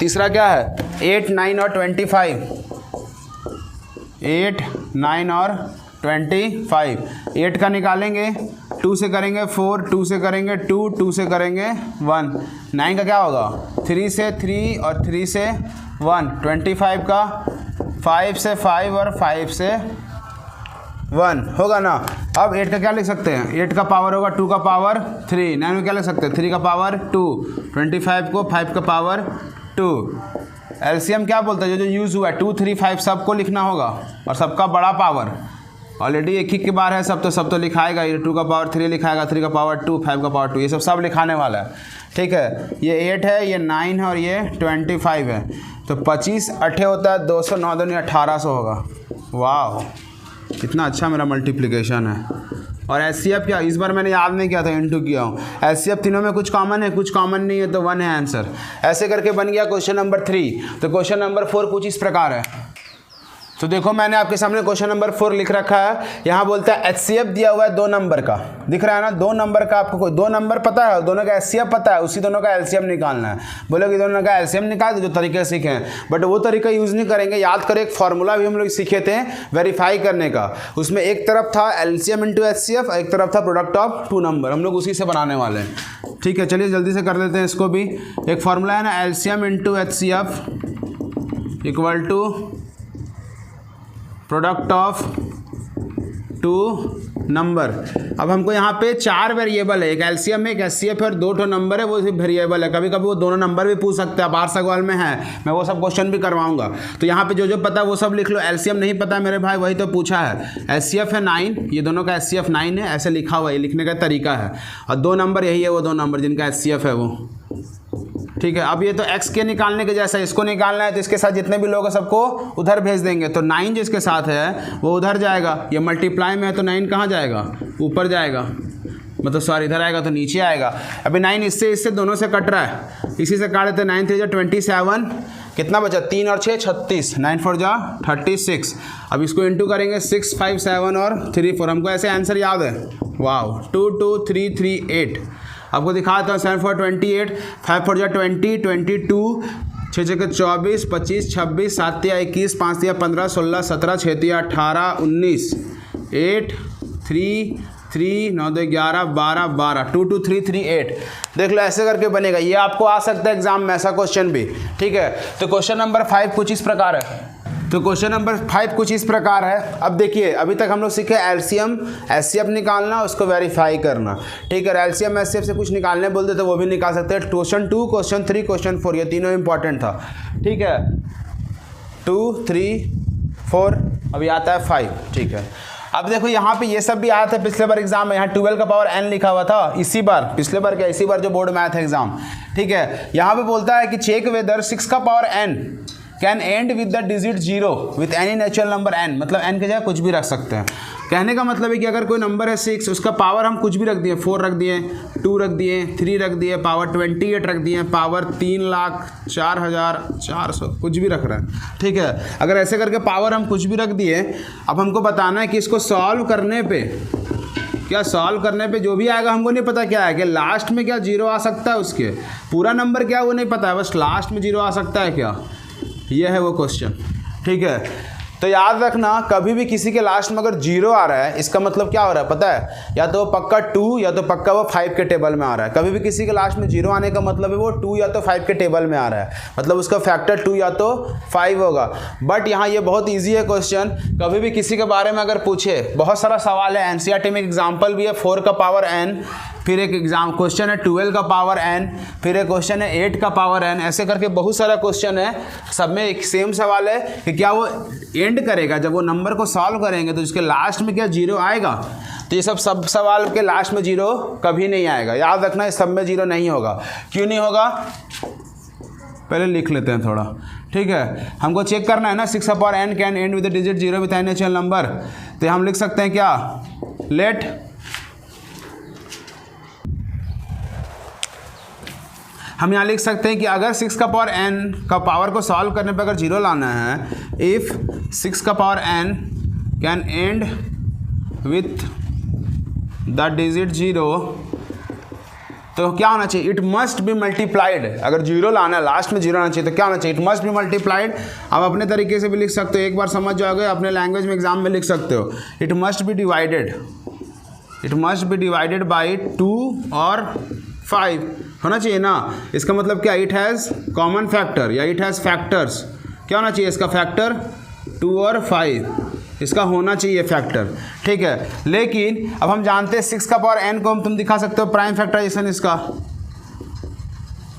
तीसरा क्या है, 8 9 और 25। 8 9 और 25। 8 का निकालेंगे, 2 से करेंगे 4, 2 से करेंगे 2, 2 से करेंगे 1। 9 का क्या होगा, 3 से 3 और 3 से 1। 25 का 5 से 5 और 5 से 1 होगा ना। अब 8 का क्या लिख सकते हैं, 8 का पावर होगा 2 का पावर 3। 9 में क्या लिख सकते हैं, 3 का पावर 2। 25 को 5 का पावर 2। LCM क्या बोलता है, जो यूज़ हुआ है 2 3 5 सबको लिखना होगा, और सबका बड़ा पावर ऑलरेडी एक ही के बार है, सब तो लिखाएगा। ये 2 का पावर 3 लिखाएगा, 3 का पावर 2, 5 का पावर 2, ये सब लिखाने वाला है। ठीक है, ये 8 है, ये 9 है और ये 25 है। तो 25 8 होता है 200, 9 दूनी 1800 होगा। वाह, कितना अच्छा मेरा मल्टीप्लिकेशन है। और HCF क्या, इस बार मैंने याद नहीं किया था, इंटू किया हूँ। HCF तीनों में कुछ कॉमन है, कुछ कॉमन नहीं है, तो 1 है आंसर। ऐसे करके बन गया क्वेश्चन नंबर 3। तो क्वेश्चन नंबर 4 कुछ इस प्रकार है। तो देखो मैंने आपके सामने क्वेश्चन नंबर 4 लिख रखा है। यहाँ बोलता है HCF दिया हुआ है 2 नंबर का, दिख रहा है ना, 2 नंबर का। आपको कोई 2 नंबर पता है, दोनों का HCF पता है, उसी दोनों का LCM निकालना है। बोलो कि दोनों का LCM निकाल दो, जो तरीके सीखे हैं, बट वो तरीका यूज़ नहीं करेंगे। याद करो एक फॉर्मूला भी हम लोग सीखे थे वेरीफाई करने का, उसमें एक तरफ था LCM इंटू HCF, एक तरफ था प्रोडक्ट ऑफ 2 नंबर। हम लोग उसी से बनाने वाले हैं। ठीक है, चलिए जल्दी से कर लेते हैं इसको भी। एक फॉर्मूला है ना, LCM into HCF equal to product of 2 number. अब हमको यहाँ पे 4 वेरिएबल है, एक LCM है, एक HCF है और 2 नंबर है, वो वेरिएबल है। कभी कभी वो दोनों नंबर भी पूछ सकते हैं, बाहर सवाल में है, मैं वो सब क्वेश्चन भी करवाऊंगा। तो यहाँ पे जो जो पता है वो सब लिख लो। LCM नहीं पता मेरे भाई, वही तो पूछा है। HCF है 9, ये दोनों का HCF 9 है, ऐसे लिखा हुआ है, लिखने का तरीका है। और 2 नंबर यही है, वो 2 नंबर जिनका HCF है वो। ठीक है, अब ये तो x के निकालने के जैसा, इसको निकालना है तो इसके साथ जितने भी लोग हैं सबको उधर भेज देंगे। तो 9 जिसके साथ है वो उधर जाएगा, ये मल्टीप्लाई में है तो 9 कहाँ जाएगा, ऊपर जाएगा, मतलब सॉरी इधर आएगा तो नीचे आएगा। अभी 9 इससे दोनों से कट रहा है, इसी से काट देते। 9 3 27, कितना बचा, 3 और 6 36, 9 4 36। अब इसको इंटू करेंगे, 6 5 7 और 3 4। हमको ऐसे आंसर याद है, वाह, 2 2 3 3 8। आपको दिखाता हूँ, 7 4 28, 5 4 20 22, 6 6 24 25 26, 7 3 21, 5 3 15 16 17, 6 3 18 19, 8 3 3 9 2 11 12 12, 2 2 3 3 8। देख लो ऐसे करके बनेगा। ये आपको आ सकता है एग्जाम में ऐसा क्वेश्चन भी। ठीक है, तो क्वेश्चन नंबर 5 कुछ इस प्रकार है। तो क्वेश्चन नंबर 5 कुछ इस प्रकार है। अब देखिए, अभी तक हम लोग सीखे LCM HCF निकालना, उसको वेरीफाई करना। ठीक है, LCM HCF से कुछ निकालने बोलते तो वो भी निकाल सकते हैं। क्वेश्चन 2, क्वेश्चन 3, क्वेश्चन 4, ये तीनों इंपॉर्टेंट था। ठीक है, 2 3 4, अभी आता है 5। ठीक है, अब देखो यहाँ पे ये सब भी आया था पिछले बार एग्जाम में। यहाँ 12 का पावर n लिखा हुआ था, इसी बार, पिछले बार क्या, इसी बार जो बोर्ड में आया था एग्जाम। ठीक है, यहाँ पे बोलता है कि चेक वेदर 6 का power n can and with the digit 0 with any natural number n, मतलब n के जगह कुछ भी रख सकते हैं। कहने का मतलब है कि अगर कोई नंबर है 6, उसका पावर हम कुछ भी रख दिए, 4 रख दिए, 2 रख दिए, 3 रख दिए, पावर 28 रख दिए, पावर 3,04,400, कुछ भी रख रहे हैं। ठीक है, अगर ऐसे करके पावर हम कुछ भी रख दिए, अब हमको बताना है कि इसको सॉल्व करने पे, क्या सॉल्व करने पे जो भी आएगा हमको नहीं पता क्या है, कि लास्ट में क्या 0 आ सकता है, उसके पूरा नंबर क्या वो नहीं पता है, बस लास्ट में 0 आ सकता है क्या, ये है वो क्वेश्चन। ठीक है, तो याद रखना, कभी भी किसी के लास्ट में अगर 0 आ रहा है, इसका मतलब क्या हो रहा है पता है, या तो पक्का 2 या तो पक्का वो 5 के टेबल में आ रहा है। कभी भी किसी के लास्ट में 0 आने का मतलब है वो 2 या तो 5 के टेबल में आ रहा है, मतलब उसका फैक्टर 2 या तो 5 होगा। बट यहाँ ये बहुत ईजी है क्वेश्चन। कभी भी किसी के बारे में अगर पूछे, बहुत सारा सवाल है, NCERT में एग्जाम्पल भी है 4 का पावर n, फिर एक एग्जाम क्वेश्चन है 12 का पावर n, फिर एक क्वेश्चन है 8 का पावर n, ऐसे करके बहुत सारा क्वेश्चन है। सब में एक सेम सवाल है कि क्या वो एंड करेगा, जब वो नंबर को सॉल्व करेंगे तो इसके लास्ट में क्या 0 आएगा। तो ये सब सवाल के लास्ट में 0 कभी नहीं आएगा, याद रखना, इस सब में 0 नहीं होगा। क्यों नहीं होगा, पहले लिख लेते हैं थोड़ा। ठीक है, हमको चेक करना है ना, 6 का power n can and with digit 0 with any natural number. तो हम लिख सकते हैं क्या, लेट हम यहाँ लिख सकते हैं कि अगर 6 का पावर n का पावर को सॉल्व करने पर अगर 0 लाना है, इफ़ 6 का power n can and with the digit 0, तो क्या होना चाहिए, इट मस्ट बी मल्टीप्लाइड। अगर 0 लाना है, लास्ट में 0 आना चाहिए, तो क्या होना चाहिए, इट मस्ट बी मल्टीप्लाइड। आप अपने तरीके से भी लिख सकते हो, एक बार समझ जाओगे, अपने लैंग्वेज में एग्जाम में लिख सकते हो, it must be divided, it must be divided by 2 और 5 होना चाहिए ना। इसका मतलब क्या, इट हैज़ कॉमन फैक्टर या इट हैज़ फैक्टर्स। क्या होना चाहिए इसका फैक्टर, 2 और 5, इसका होना चाहिए फैक्टर। ठीक है, लेकिन अब हम जानते हैं 6 का पावर n को हम तुम दिखा सकते हो प्राइम फैक्टराइजेशन, इसका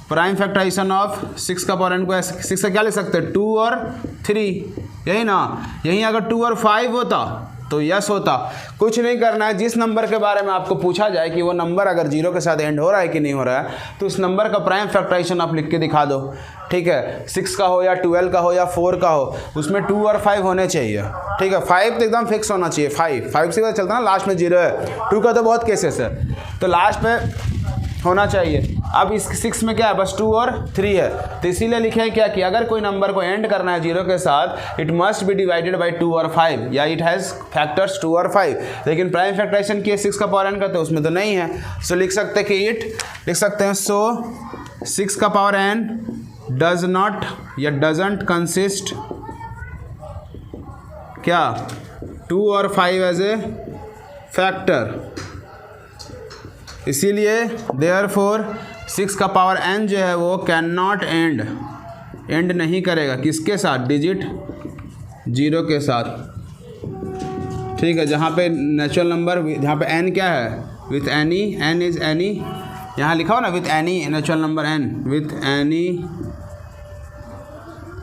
प्राइम फैक्टराइजेशन ऑफ 6 का पावर n को 6 का क्या लिख सकते हैं, 2 और 3, यही ना। यहीं अगर 2 और 5 होता तो यस होता। कुछ नहीं करना है, जिस नंबर के बारे में आपको पूछा जाए कि वो नंबर अगर 0 के साथ एंड हो रहा है कि नहीं हो रहा है, तो उस नंबर का प्राइम फैक्टराइजेशन आप लिख के दिखा दो। ठीक है, 6 का हो या 12 का हो या 4 का हो, उसमें 2 और 5 होने चाहिए। ठीक है, 5 तो एकदम फिक्स होना चाहिए, 5 से पता चलता ना लास्ट में 0 है, 2 का तो बहुत केसेस है, तो लास्ट में होना चाहिए। अब इस 6 में क्या है, बस 2 और 3 है, तो इसीलिए लिखे हैं क्या कि अगर कोई नंबर को एंड करना है 0 के साथ, it must be divided by 2 और 5, या इट हैज़ फैक्टर्स 2 और 5। लेकिन प्राइम फैक्टराइजेशन किए 6 का पावर n करते हैं, उसमें तो नहीं है, सो लिख सकते हैं कि इट लिख सकते हैं, सो 6 का पावर n डज नॉट या डजंट कंसिस्ट क्या 2 और 5 एज ए फैक्टर। इसीलिए देयरफॉर 6 का पावर n जो है वो कैन नॉट एंड नहीं करेगा किसके साथ, डिजिट 0 के साथ। ठीक है, जहाँ पे नेचुरल नंबर, जहाँ पे n क्या है, with any, n is any, यहाँ लिखा हो ना with any natural number n, with any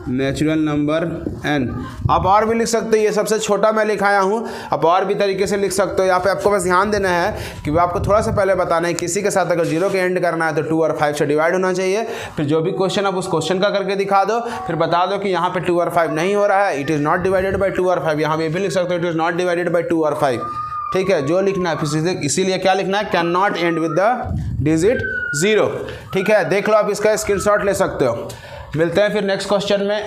natural number n। आप और भी लिख सकते हो, ये सबसे छोटा मैं लिखाया हूँ, आप और भी तरीके से लिख सकते हो। यहाँ पे आपको बस ध्यान देना है कि वो आपको थोड़ा सा पहले बताना है, किसी के साथ अगर 0 के एंड करना है तो 2 और 5 से डिवाइड होना चाहिए। फिर जो भी क्वेश्चन आप उस क्वेश्चन का करके दिखा दो, फिर बता दो कि यहाँ पे 2 और 5 नहीं हो रहा है, it is not divided by 2 और 5। यहाँ पे भी लिख सकते हो it is not divided by 2 और 5। ठीक है, जो लिखना है फिर इसीलिए क्या लिखना है, can not and with the digit 0। ठीक है, देख लो, आप इसका स्क्रीनशॉट ले सकते हो। मिलते हैं फिर नेक्स्ट क्वेश्चन में।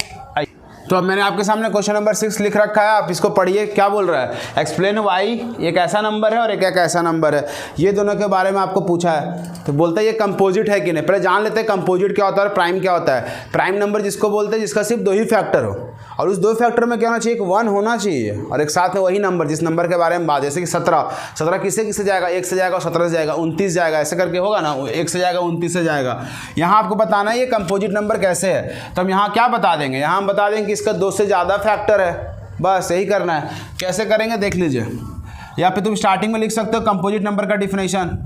तो अब मैंने आपके सामने क्वेश्चन नंबर 6 लिख रखा है, आप इसको पढ़िए। क्या बोल रहा है, एक्सप्लेन वाई, एक ऐसा नंबर है और एक ऐसा नंबर है, ये दोनों के बारे में आपको पूछा है। तो बोलता है ये कंपोजिट है कि नहीं। पहले जान लेते हैं कंपोजिट क्या होता है और प्राइम क्या होता है। प्राइम नंबर जिसको बोलते हैं जिसका सिर्फ 2 ही फैक्टर हो, और उस 2 फैक्टर में क्या होना चाहिए, एक 1 होना चाहिए और एक साथ में वही नंबर जिस नंबर के बारे में बात, जैसे कि 17 किससे जाएगा, 1 से जाएगा, 17 से जाएगा, 29 जाएगा, ऐसे करके होगा ना, 1 से जाएगा 29 से जाएगा। यहाँ आपको बताना है ये कंपोजिट नंबर कैसे है। तो हम यहाँ क्या बता देंगे, यहाँ हम बता देंगे कि इसका 2 से ज़्यादा फैक्टर है, बस यही करना है। कैसे करेंगे देख लीजिए। या फिर तुम स्टार्टिंग में लिख सकते हो कंपोजिट नंबर का डिफिनेशन।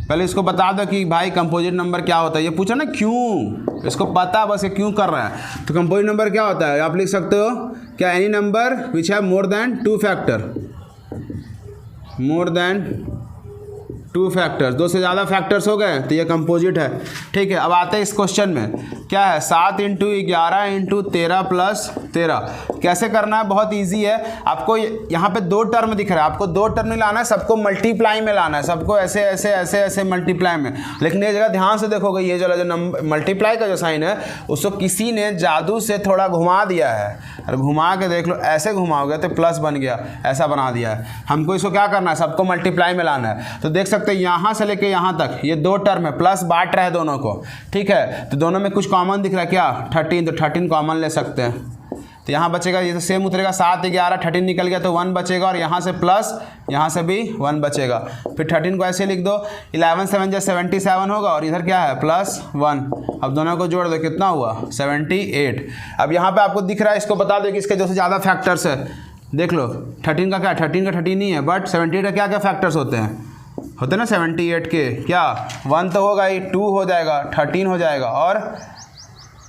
पहले इसको बता दो कि भाई कंपोजिट नंबर क्या होता है। ये पूछा ना क्यों, इसको पता बस ये क्यों कर रहा है। तो कंपोजिट नंबर क्या होता है, आप लिख सकते हो क्या, any number which have more than 2 factor, more than 2 factors, 2 से ज़्यादा फैक्टर्स हो गए तो ये कंपोजिट है। ठीक है, अब आते हैं इस क्वेश्चन में। क्या है, 7 × 11 × 13 + 13। कैसे करना है, बहुत इजी है। आपको यहाँ पे 2 टर्म दिख रहा है, आपको 2 टर्म नहीं लाना है, सबको मल्टीप्लाई में लाना है, सबको ऐसे ऐसे ऐसे ऐसे मल्टीप्लाई में। लेकिन ये जगह ध्यान से देखोगे, ये जो नंबर मल्टीप्लाई का जो साइन है उसको किसी ने जादू से थोड़ा घुमा दिया है, और घुमा के देख लो, ऐसे घुमाओगे तो प्लस बन गया, ऐसा बना दिया है। हमको इसको क्या करना है, सबको मल्टीप्लाई में लाना है। तो देख सकते हैं यहाँ से लेके यहाँ तक ये 2 टर्म है, प्लस बांट रहे हैं दोनों को। ठीक है, तो दोनों में कुछ कॉमन दिख रहा है क्या, 13, तो 13 कॉमन ले सकते हैं। तो यहाँ बचेगा, ये तो सेम उतरेगा, 7 × 11 13 निकल गया तो 1 बचेगा, और यहाँ से प्लस, यहाँ से भी 1 बचेगा। फिर 13 को ऐसे लिख दो, 11 7 = 77 होगा, और इधर क्या है +1। अब दोनों को जोड़ दो, कितना हुआ 78। अब यहाँ पे आपको दिख रहा है, इसको बता दो कि इसके 2 से ज़्यादा फैक्टर्स है। देख लो 13 का क्या, 13 का 13 नहीं है, बट 78 का क्या क्या फैक्टर्स होते हैं ना 78 के, क्या 1 तो होगा ही, 2 हो जाएगा, 13 हो जाएगा, और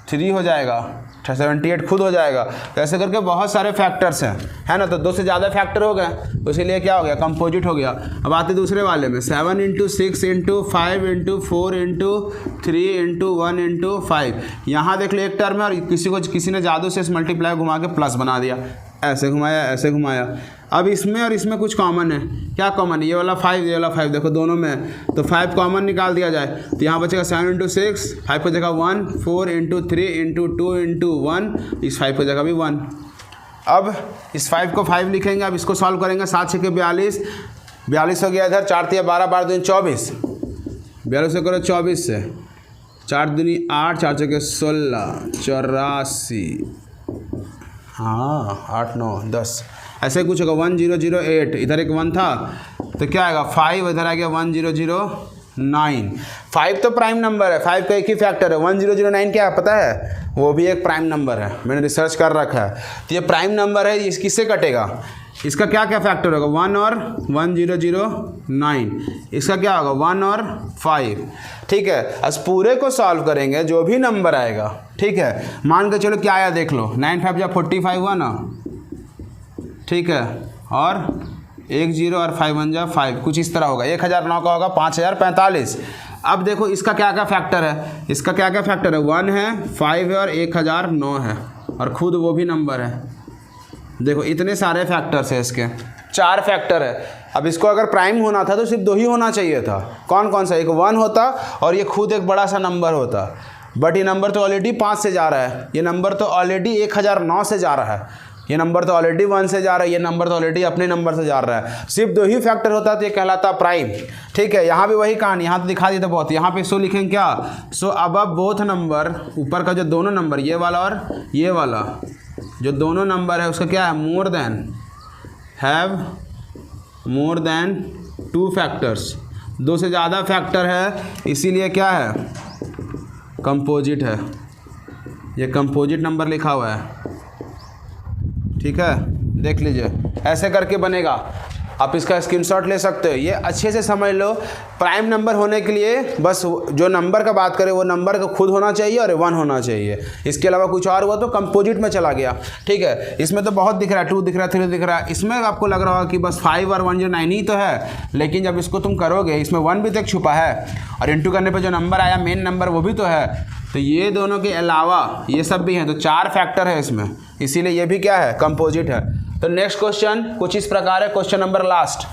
3 हो जाएगा, 78 खुद हो जाएगा। तो ऐसे करके बहुत सारे फैक्टर्स हैं, है ना। तो 2 से ज़्यादा फैक्टर हो गए, तो इसीलिए क्या हो गया, कंपोजिट हो गया। अब आते दूसरे वाले में, 7 × 6 × 5 × 4 × 3 × 1 × 5। यहाँ देख लो एक टर्म है, और किसी ने जादू से इस मल्टीप्लाई घुमा के प्लस बना दिया, ऐसे घुमाया ऐसे घुमाया। अब इसमें और इसमें कुछ कॉमन है, क्या कॉमन है, ये वाला 5 ये वाला 5, देखो दोनों में, तो 5 कॉमन निकाल दिया जाए तो यहाँ बचेगा 7 × 6, 5 को जगह 1, 4 × 3 × 2 × 1, इस 5 को जगह भी 1। अब इस 5 को 5 लिखेंगे, अब इसको सॉल्व करेंगे, 7 × 6 = 42, 42 हो गया इधर, 4 × 3 = 12, 12 × 2 = 24, 42 से करो 24 से, 4 × 2 = 8, 4 × 6 = 16, 84, हाँ 8 9 10, ऐसे कुछ होगा। 1008, इधर एक 1 था तो क्या आएगा 5, इधर आ गया 1009। 5 तो प्राइम नंबर है, 5 का एक ही फैक्टर है। 1009 क्या है पता है, वो भी एक प्राइम नंबर है, मैंने रिसर्च कर रखा है। तो ये प्राइम नंबर है, ये किससे कटेगा, इसका क्या क्या फैक्टर होगा, 1 और 1009, इसका क्या होगा 1 और 5। ठीक है, आज पूरे को सॉल्व करेंगे, जो भी नंबर आएगा, ठीक है, मान के चलो क्या आया देख लो, 9 5 = 45 हुआ ना, ठीक है, और 1 0 और 5 1 = 5, कुछ इस तरह होगा। 1009 का होगा 5045। अब देखो इसका क्या क्या फैक्टर है, इसका क्या क्या फैक्टर है, 1 है, 5 है और 1009 है, और खुद वो भी नंबर है। देखो इतने सारे फैक्टर्स हैं इसके। 4 फैक्टर है। अब इसको अगर प्राइम होना था तो सिर्फ 2 ही होना चाहिए था। कौन कौन सा? एक 1 होता और ये खुद एक बड़ा सा नंबर होता, बट ये नंबर तो ऑलरेडी 5 से जा रहा है, ये नंबर तो ऑलरेडी 1009 से जा रहा है, ये नंबर तो ऑलरेडी 1 से जा रहा है, ये नंबर तो ऑलरेडी अपने नंबर से जा रहा है। सिर्फ 2 ही फैक्टर होता तो ये कहलाता प्राइम। ठीक है, यहाँ भी वही कहानी, यहाँ तो दिखा दी था बहुत। यहाँ पे सो लिखेंगे क्या? सो अब बोथ नंबर, ऊपर का जो दोनों नंबर, ये वाला और ये वाला जो दोनों नंबर है उसका क्या है? More than, have more than 2 factors, 2 से ज़्यादा फैक्टर है, इसीलिए क्या है? कंपोजिट है। ये कंपोजिट नंबर लिखा हुआ है। ठीक है, देख लीजिए, ऐसे करके बनेगा। आप इसका स्क्रीनशॉट ले सकते हो। ये अच्छे से समझ लो, प्राइम नंबर होने के लिए बस जो नंबर का बात करें वो नंबर का खुद होना चाहिए और 1 होना चाहिए। इसके अलावा कुछ और हुआ तो कंपोजिट में चला गया। ठीक है, इसमें तो बहुत दिख रहा है, 2 दिख रहा है, 3 दिख रहा है। इसमें आपको लग रहा होगा कि बस 5 और 1 जो 9 ही तो है, लेकिन जब इसको तुम करोगे इसमें 1 भी तो एक छुपा है, और इंटू करने पर जो नंबर आया मेन नंबर वो भी तो है। तो ये दोनों के अलावा ये सब भी हैं, तो 4 फैक्टर है इसमें, इसीलिए ये भी क्या है? कंपोजिट है। तो नेक्स्ट क्वेश्चन कुछ इस प्रकार है, क्वेश्चन नंबर लास्ट।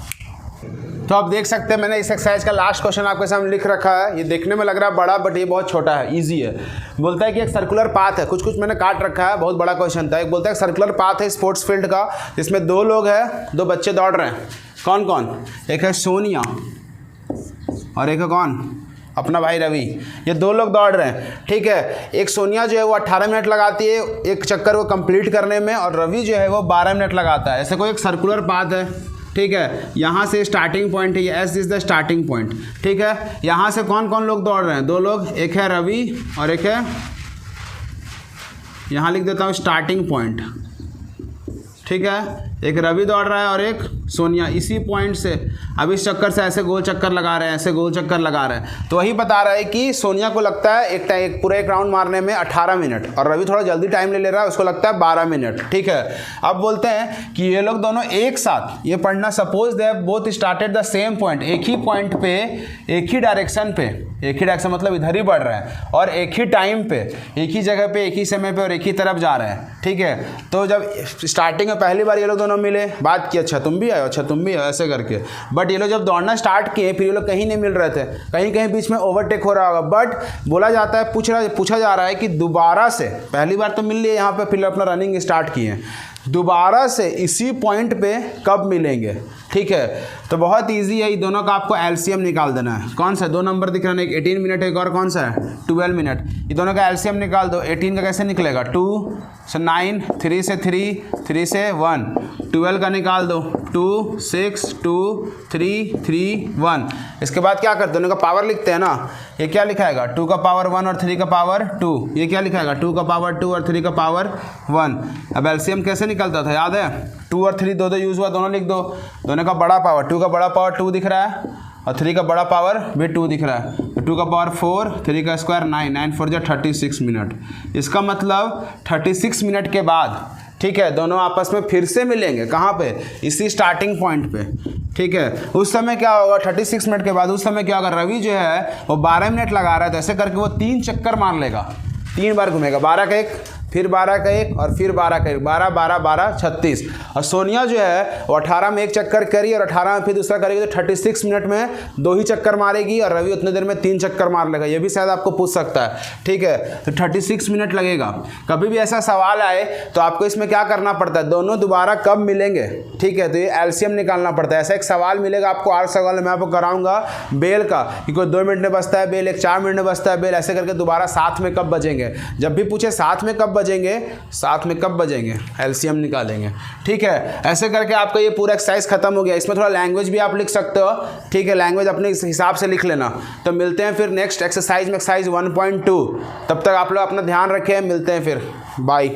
तो आप देख सकते हैं मैंने इस एक्सरसाइज का लास्ट क्वेश्चन आपके सामने लिख रखा है। ये देखने में लग रहा है बड़ा, बट ये बहुत छोटा है, इजी है। बोलता है कि एक सर्कुलर पाथ है, कुछ कुछ मैंने काट रखा है, बहुत बड़ा क्वेश्चन था। एक बोलता है सर्कुलर पाथ है स्पोर्ट्स फील्ड का, जिसमें 2 लोग हैं, 2 बच्चे दौड़ रहे हैं। कौन कौन? एक है सोनिया और एक है कौन? अपना भाई रवि। ये 2 लोग दौड़ रहे हैं। ठीक है, एक सोनिया जो है वो 18 मिनट लगाती है एक चक्कर को कंप्लीट करने में, और रवि जो है वो 12 मिनट लगाता है। ऐसे कोई एक सर्कुलर पाथ है। ठीक है, यहाँ से स्टार्टिंग पॉइंट है, ये S is the starting point. ठीक है, यहाँ से कौन कौन लोग दौड़ रहे हैं? 2 लोग, एक है रवि और एक है, यहाँ लिख देता हूँ स्टार्टिंग पॉइंट। ठीक है, एक रवि दौड़ रहा है और एक सोनिया। इसी पॉइंट से अब इस चक्कर से ऐसे गोल चक्कर लगा रहे हैं, ऐसे गोल चक्कर लगा रहे हैं। तो वही बता रहा है कि सोनिया को लगता है एक पूरा एक राउंड मारने में 18 मिनट, और रवि थोड़ा जल्दी टाइम ले रहा है, उसको लगता है 12 मिनट। ठीक है, अब बोलते हैं कि ये लोग दोनों एक साथ ये पढ़ना, suppose they both started the same point, एक ही पॉइंट पे, एक ही डायरेक्शन पे, एक ही डायरेक्शन मतलब इधर ही बढ़ रहे हैं, और एक ही टाइम पे, एक ही जगह पे, एक ही समय पे और एक ही तरफ जा रहे हैं। ठीक है, तो जब स्टार्टिंग में पहली बार ये लोग दोनों मिले, बात की, अच्छा तुम भी आए, अच्छा तुम भी आए, ऐसे करके। बट ये लोग जब दौड़ना स्टार्ट किए, फिर ये लोग कहीं नहीं मिल रहे थे, कहीं कहीं बीच में ओवरटेक हो रहा होगा। बट बोला जाता है, पूछा जा रहा है कि दोबारा से, पहली बार तो मिल लिए यहाँ पे, फिर अपना रनिंग स्टार्ट किए, दोबारा से इसी पॉइंट पे कब मिलेंगे। ठीक है, तो बहुत इजी है, ये दोनों का आपको एलसीएम निकाल देना है। कौन सा? 2 नंबर दिख रहा है, एक 18 मिनट, एक और कौन सा है? 12 मिनट। ये दोनों का एलसीएम निकाल दो। 18 का कैसे निकलेगा? 2 से 9, 3 से 3, 3 से 1, 12 का निकाल दो, 2 6 2 3 3 1। इसके बाद क्या करते हैं? दोनों का पावर लिखते हैं ना। ये क्या लिखाएगा? 2 का पावर 1 और 3 का पावर 2। ये क्या लिखाएगा? 2 का पावर 2 और 3 का पावर 1। अब एलसीएम कैसे निकलता था याद है? 2 और 3 दो यूज़ हुआ, दोनों लिख दो। दोनों का बड़ा पावर, 2 का बड़ा पावर 2 दिख रहा है और 3 का बड़ा पावर भी 2 दिख रहा है। 2 का पावर 4, 3 का स्क्वायर 9, 9 4 जा 36 मिनट। इसका मतलब 36 मिनट के बाद, ठीक है, दोनों आपस में फिर से मिलेंगे। कहाँ पे? इसी स्टार्टिंग पॉइंट पे। ठीक है, उस समय क्या होगा? 36 मिनट के बाद उस समय क्या होगा? रवि जो है वो 12 मिनट लगा रहा है, तो ऐसे करके वो 3 चक्कर मार लेगा, 3 बार घूमेगा, 12 का 1, फिर 12 का 1 और फिर 12 का 1, 12 12 12 36। और सोनिया जो है वो 18 में 1 चक्कर करी और 18 में फिर दूसरा करेगी, तो 36 मिनट में 2 ही चक्कर मारेगी, और रवि उतने देर में 3 चक्कर मार लेगा। ये भी शायद आपको पूछ सकता है। ठीक है, तो 36 मिनट लगेगा। कभी भी ऐसा सवाल आए तो आपको इसमें क्या करना पड़ता है? दोनों दोबारा कब मिलेंगे? ठीक है, तो ये एलसीएम निकालना पड़ता है। ऐसा एक सवाल मिलेगा आपको, 8 सवाल मैं आपको कराऊंगा बेल का, कि कोई 2 मिनट में बचता है बेल, एक 4 मिनट में बचता है बेल, ऐसे करके दोबारा साथ में कब बजेंगे। जब भी पूछे साथ में कब बजेंगे, साथ में कब बजेंगे, एलसीएम निकालेंगे। ठीक है, ऐसे करके आपका ये पूरा एक्सरसाइज खत्म हो गया। इसमें थोड़ा लैंग्वेज भी आप लिख सकते हो। ठीक है, लैंग्वेज अपने हिसाब से लिख लेना। तो मिलते हैं फिर नेक्स्ट एक्सरसाइज में, एक्सरसाइज 1.2। तब तक आप लोग अपना ध्यान रखें, मिलते हैं फिर, बाय।